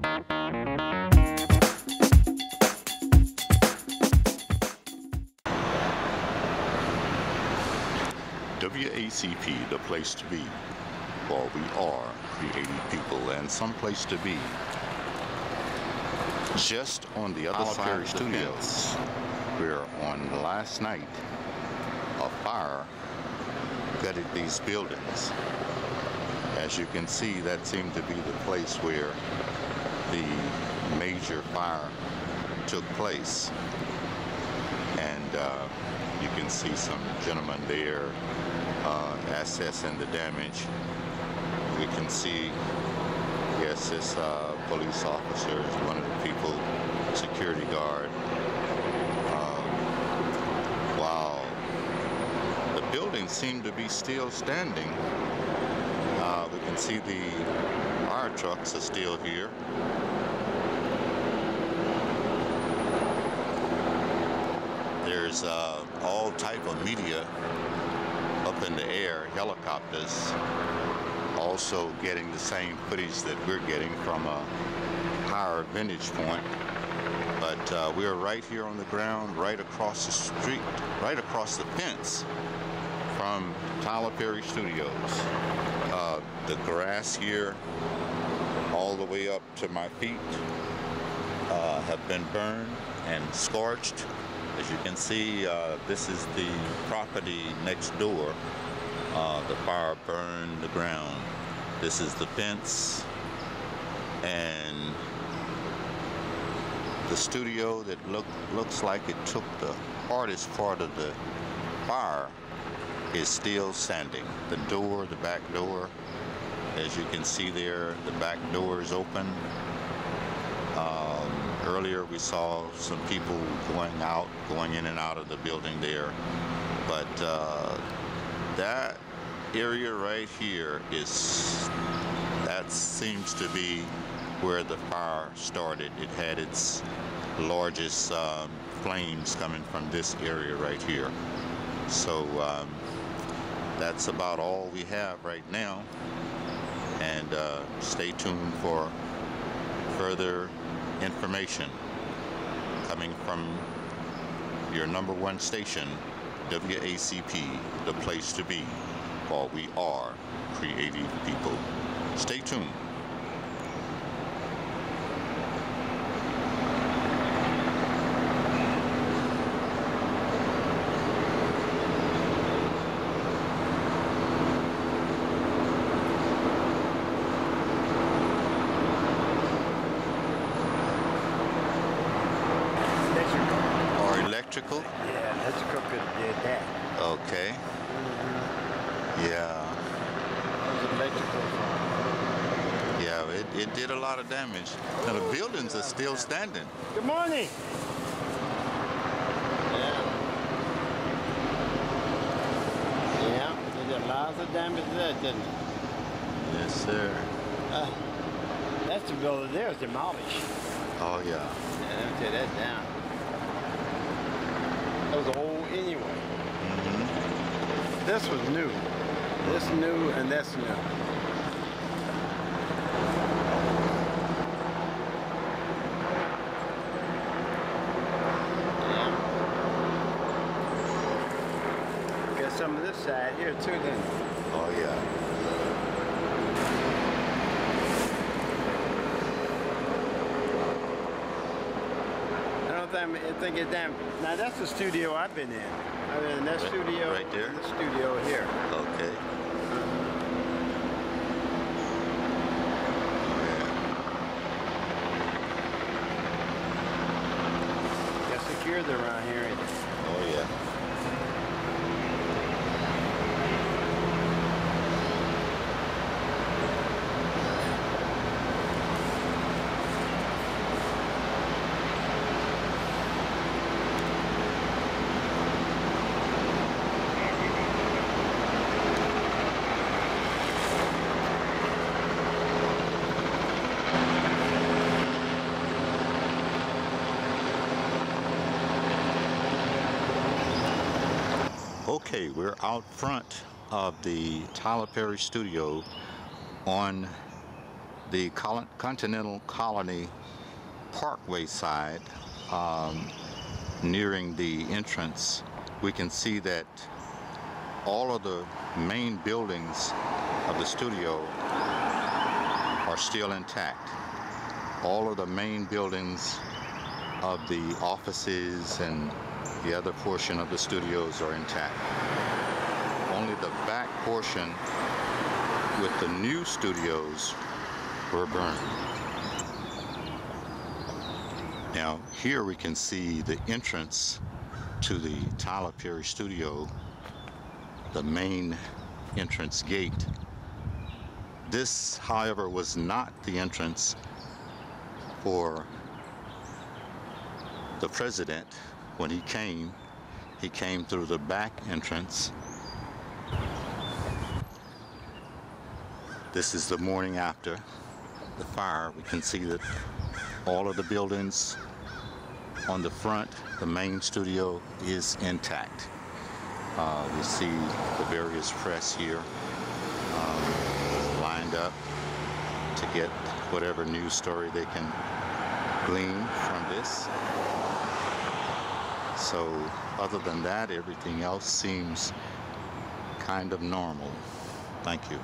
WACP, the place to be, for we are creative people and some place to be. Just on the other side of the studios, where on last night a fire gutted these buildings. As you can see, that seemed to be the place where the major fire took place. And you can see some gentlemen there assessing the damage. We can see, yes, this police officer is one of the people, security guard. Wow. The buildings seem to be still standing. We can see the fire trucks are still here. There's all type of media up in the air, helicopters, also getting the same footage that we're getting from a higher vantage point. But we're right here on the ground, right across the street, right across the fence from Tyler Perry Studios. The grass here, all the way up to my feet, have been burned and scorched. As you can see, this is the property next door. The fire burned the ground. This is the fence, and the studio that looks like it took the hardest part of the fire is still standing. The door, the back door, as you can see there, the back door is open. Earlier we saw some people going in and out of the building there. But that area right here that seems to be where the fire started. It had its largest flames coming from this area right here. So that's about all we have right now. And stay tuned for further information coming from your #1 station, WACP, the place to be, for we are creative people. Stay tuned. Electrical? Yeah, electrical could have did that. Okay. Yeah. It was electrical. Yeah, it did a lot of damage. Now the buildings are still standing. Good morning. Yeah, they did lots of damage to that, didn't it? Yes, sir. That's the building there is demolished. Oh, yeah. Yeah, let me tear that down. That was old anyway. Mm-hmm. This was new. This new and that's new. Yeah. Got some of this side here too, then. Oh, yeah. I think it's damn. Now that's the studio I've been in. I mean, in that studio. Right there? The studio here. Okay. Got secured around here. Oh, yeah. Okay, we're out front of the Tyler Perry studio on the Continental Colony Parkway side, nearing the entrance, we can see that all of the main buildings of the studio are still intact. All of the main buildings of the offices and the other portion of the studios are intact. Only the back portion with the new studios were burned. Now here we can see the entrance to the Tyler Perry studio, the main entrance gate. This, however, was not the entrance for the president. When he came through the back entrance. This is the morning after the fire. We can see that all of the buildings on the front, the main studio, is intact. We see the various press here lined up to get whatever news story they can glean from this. So other than that, everything else seems kind of normal. Thank you.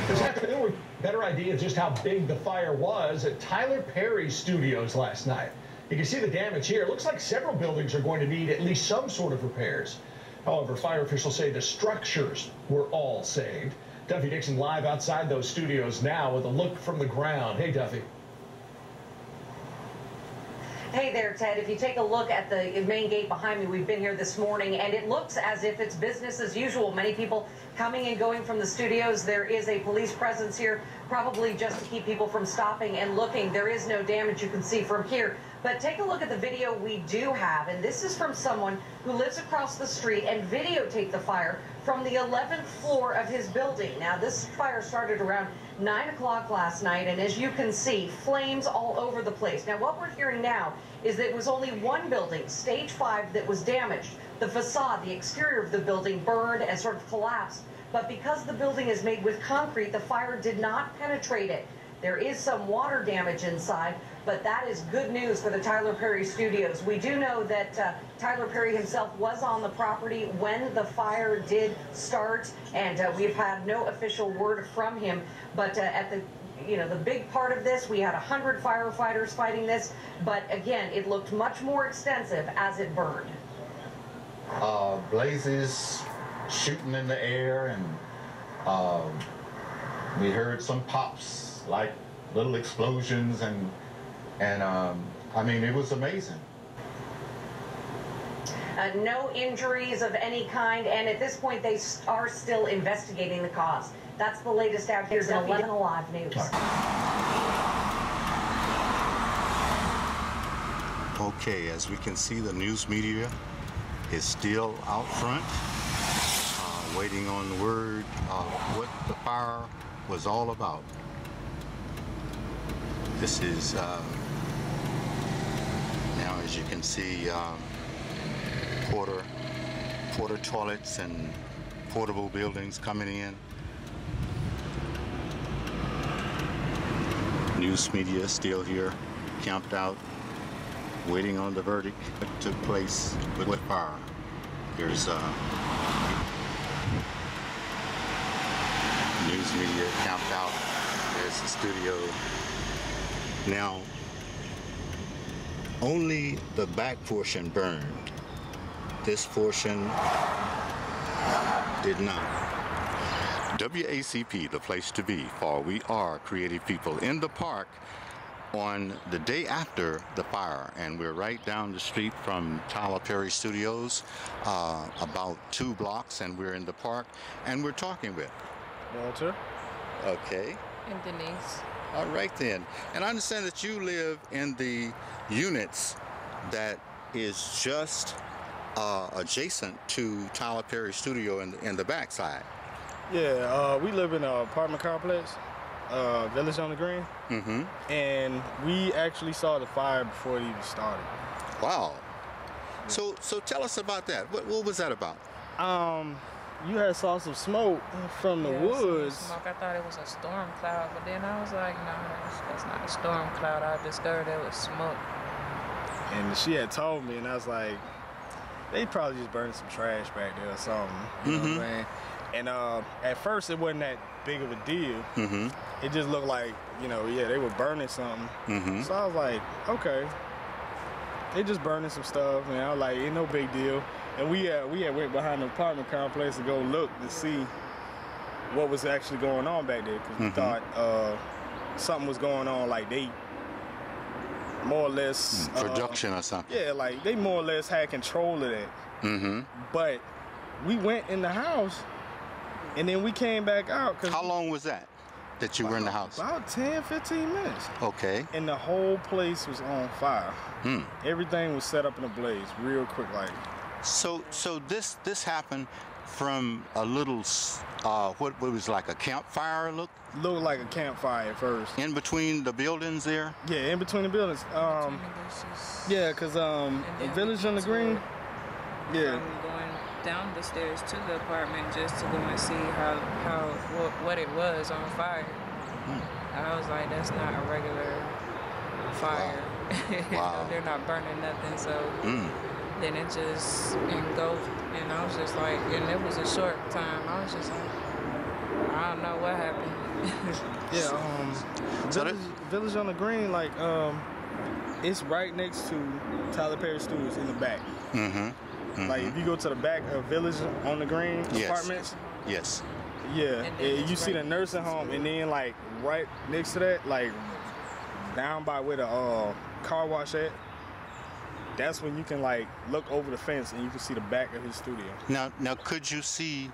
This afternoon, we better idea of just how big the fire was at Tyler Perry Studios last night. You can see the damage here. It looks like several buildings are going to need at least some sort of repairs. However, fire officials say the structures were all saved. Duffy Dixon live outside those studios now with a look from the ground. Hey, Duffy. Hey there, Ted. If you take a look at the main gate behind me, we've been here this morning, and it looks as if it's business as usual. Many people coming and going from the studios. There is a police presence here, probably just to keep people from stopping and looking. There is no damage you can see from here. But take a look at the video we do have, and this is from someone who lives across the street and videotaped the fire from the 11th floor of his building. Now, this fire started around 9 o'clock last night, and as you can see, flames all over the place. Now, what we're hearing now is that it was only one building, stage 5, that was damaged. The facade, the exterior of the building burned and sort of collapsed. But because the building is made with concrete, the fire did not penetrate it. There is some water damage inside, but that is good news for the Tyler Perry Studios. We do know that Tyler Perry himself was on the property when the fire did start, and we've had no official word from him. But at the the big part of this, we had 100 firefighters fighting this, but again, it looked much more extensive as it burned. Blazes shooting in the air, and we heard some pops, like little explosions, and I mean, it was amazing. No injuries of any kind, and at this point they are still investigating the cause. That's the latest out here in 11 Alive News. Okay, as we can see, the news media is still out front, waiting on the word of what the fire was all about. This is, now as you can see, porta toilets and portable buildings coming in. News media still here, camped out, waiting on the verdict that took place with fire. There's news media camped out. There's the studio. Now, only the back portion burned. This portion did not. WACP, the place to be, for we are creative people in the park on the day after the fire, and we're right down the street from Tyler Perry Studios, about 2 blocks, and we're in the park, and we're talking with Walter. Okay. And Denise. All right then. And I understand that you live in the units that is just adjacent to Tyler Perry Studio in the backside. Yeah, we live in an apartment complex, Village on the Green. Mm-hmm. And we actually saw the fire before it even started. Wow. So tell us about that. What was that about? you had saw some smoke from the woods. Smoke. I thought it was a storm cloud, but then I was like, no, that's not a storm cloud. I discovered it was smoke. And she had told me, and I was like, they probably just burning some trash back there or something. You know what I'm saying? And at first, it wasn't that big of a deal. It just looked like, you know, yeah, they were burning something. So I was like, okay. They just burning some stuff, and I was like, ain't no big deal. And we had went behind the apartment complex to go look to see what was actually going on back there, because we thought something was going on, like they more or less production or something. Yeah, like they more or less had control of that. But we went in the house, and then we came back out. How long was that you were in the house? About 10, 15 minutes. Okay. And the whole place was on fire. Everything was set up in a blaze real quick, like. So this happened from a little what was like a campfire look? Looked like a campfire at first. In between the buildings there? Yeah, in between the buildings. Yeah, cause the Village on the Green. Yeah. From going down the stairs to the apartment just to go and see what it was on fire. I was like, that's not a regular fire. Wow. They're not burning nothing, so then it just engulfed, and I was just like, and it was a short time. I was just like, I don't know what happened. Yeah, Village on the Green, like, it's right next to Tyler Perry Studios in the back. Like, if you go to the back of Village on the Green apartments. Yes. Yeah, you see the nursing home, and then, like, right next to that, like, down by where the car wash at, that's when you can, like, look over the fence and you can see the back of his studio. Now could you see,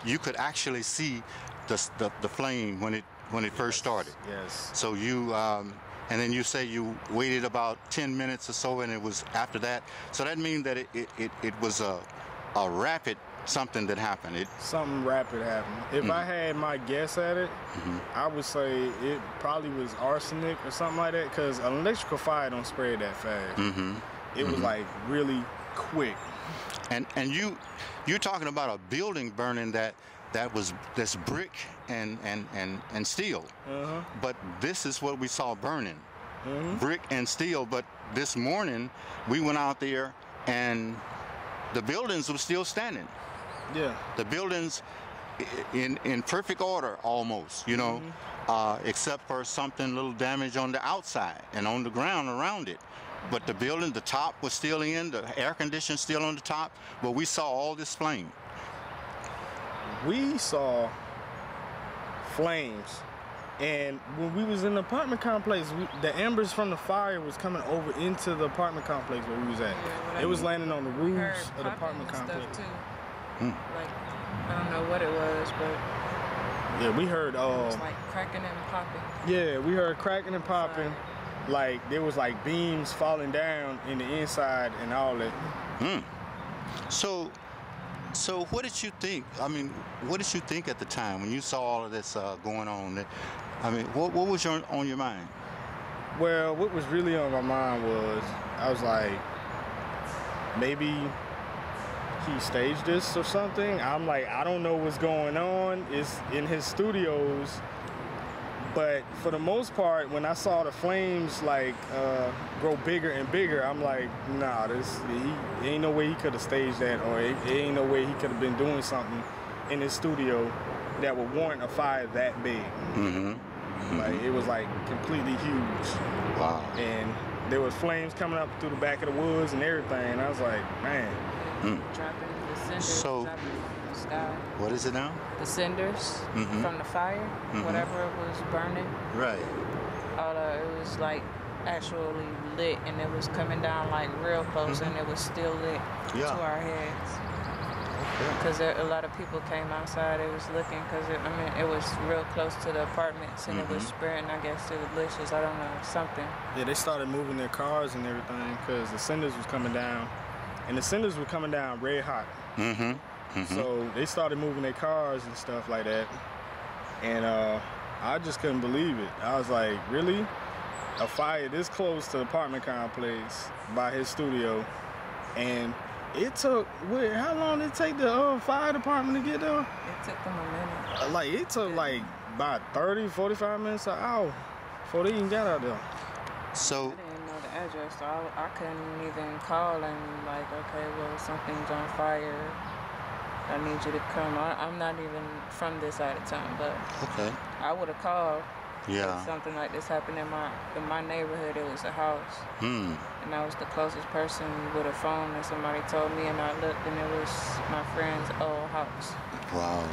you could actually see the flame when it first started? Yes. So you, and then you say you waited about 10 minutes or so, and it was after that. So that means that it was a rapid something that happened. Something rapid happened. If I had my guess at it, I would say it probably was arsenic or something like that, because an electrical fire don't spread that fast. It was like really quick. And you're talking about a building burning that's brick and steel. But this is what we saw burning. Brick and steel. But this morning we went out there and the buildings were still standing. Yeah. The buildings in perfect order almost, you know, except for something little damage on the outside and on the ground around it. But the building, the top was still in, the air conditioner still on the top, but we saw all this flame. We saw flames, and when we was in the apartment complex, the embers from the fire was coming over into the apartment complex where we was at. It was landing on the roofs of the apartment complex. Too. Like, I don't know what it was, but yeah, we heard it was like cracking and popping. Yeah, we heard cracking and popping. Like there was like beams falling down in the inside and all that. So what did you think? I mean, what did you think at the time when you saw all of this going on? I mean, what was on your mind? Well, what was really on my mind was, I was like, maybe he staged this or something. I'm like, I don't know what's going on. It's in his studios. But for the most part, when I saw the flames like grow bigger and bigger, I'm like, nah, he ain't no way he could have staged that, or it ain't no way he could have been doing something in his studio that would warrant a fire that big. Like it was like completely huge. Wow. And there was flames coming up through the back of the woods and everything. And I was like, man. Dropping the cinders, So, dropping from the sky. What is it now? The cinders from the fire, whatever it was burning. Right. It was like actually lit, and it was coming down like real close, and it was still lit to our heads. Because a lot of people came outside. It was looking, because it was real close to the apartments, and it was spreading. I guess it was delicious. I don't know, something. Yeah, they started moving their cars and everything because the cinders was coming down, and the cinders were coming down red hot. So they started moving their cars and stuff like that, and I just couldn't believe it. I was like, really? A fire this close to the apartment complex by his studio, and It took, how long did it take the fire department to get there? It took them a minute. Like, it took like about 30, 45 minutes, an hour before they even got out there. So I didn't know the address, so I couldn't even call and like, okay, well, something's on fire. I need you to come. I'm not even from this side of town, but okay. I would have called. Yeah. If something like this happened in my neighborhood. It was a house, and I was the closest person with a phone. And somebody told me, and I looked, and it was my friend's old house. Wow.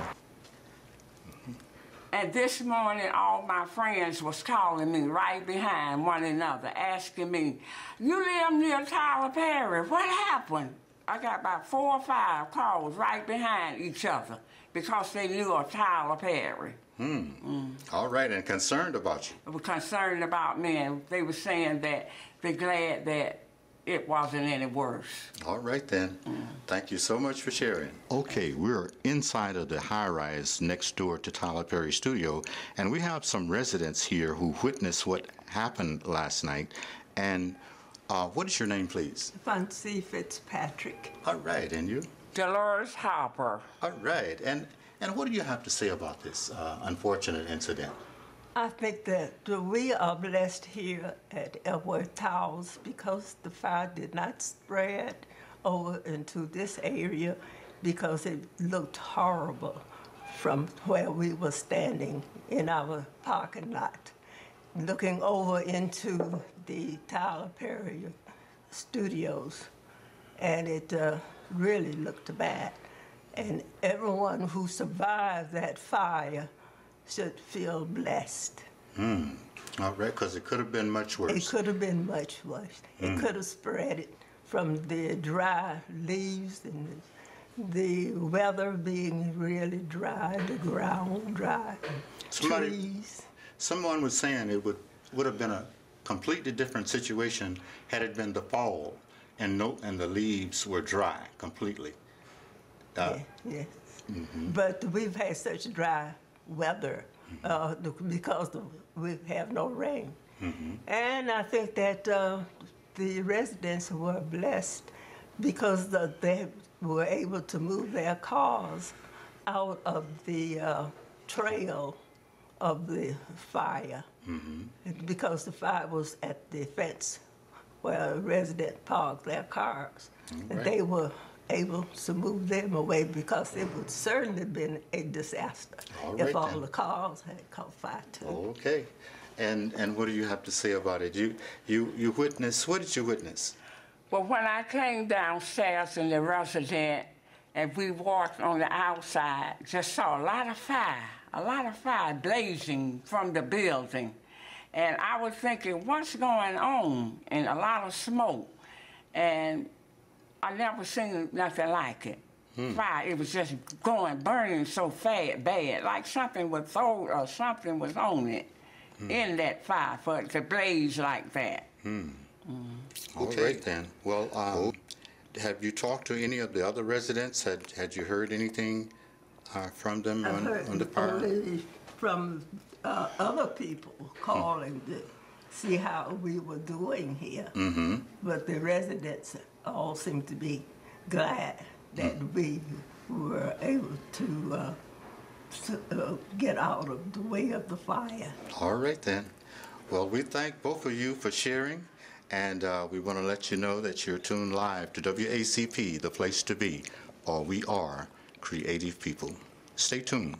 And this morning, all my friends was calling me right behind one another, asking me, "You live near Tyler Perry? What happened?" I got about 4 or 5 calls right behind each other because they knew of Tyler Perry. All right, and concerned about you. They were concerned about me, and they were saying that they're glad that it wasn't any worse. All right, then. Thank you so much for sharing. Okay, we're inside of the high-rise next door to Tyler Perry Studio, and we have some residents here who witnessed what happened last night. And what is your name, please? Fancy Fitzpatrick. All right, and you? Dolores Hopper. All right, and what do you have to say about this unfortunate incident? I think that we are blessed here at Ellsworth Towers because the fire did not spread over into this area because it looked horrible from where we were standing in our parking lot, looking over into the Tyler Perry studios, and it really looked bad. And everyone who survived that fire should feel blessed. All right, because it could have been much worse. It could have been much worse. It could have spread it from the dry leaves and the weather being really dry, the ground dry, trees. Someone was saying it would have been a completely different situation had it been the fall and the leaves were dry completely. Yes. But we've had such dry weather because we have no rain. And I think that the residents were blessed because they were able to move their cars out of the trail of the fire because the fire was at the fence where residents parked their cars. And they were able to move them away because it would certainly have been a disaster if all the cars had caught fire too. Okay. And what do you have to say about it? You witnessed, what did you witness? Well, when I came downstairs in the residence and we walked on the outside, just saw a lot of fire blazing from the building. And I was thinking, what's going on? And a lot of smoke. And I never seen nothing like it. Fire, it was just burning so bad, like something was thrown or something was on it in that fire for it to blaze like that. Okay. All right, then. Well, have you talked to any of the other residents? Had you heard anything from them on the fire? Only from other people calling to see how we were doing here. But the residents all seem to be glad that we were able to get out of the way of the fire. All right, then. Well, we thank both of you for sharing, and we want to let you know that you're tuned live to WACP, the place to be, or we are creative people. Stay tuned.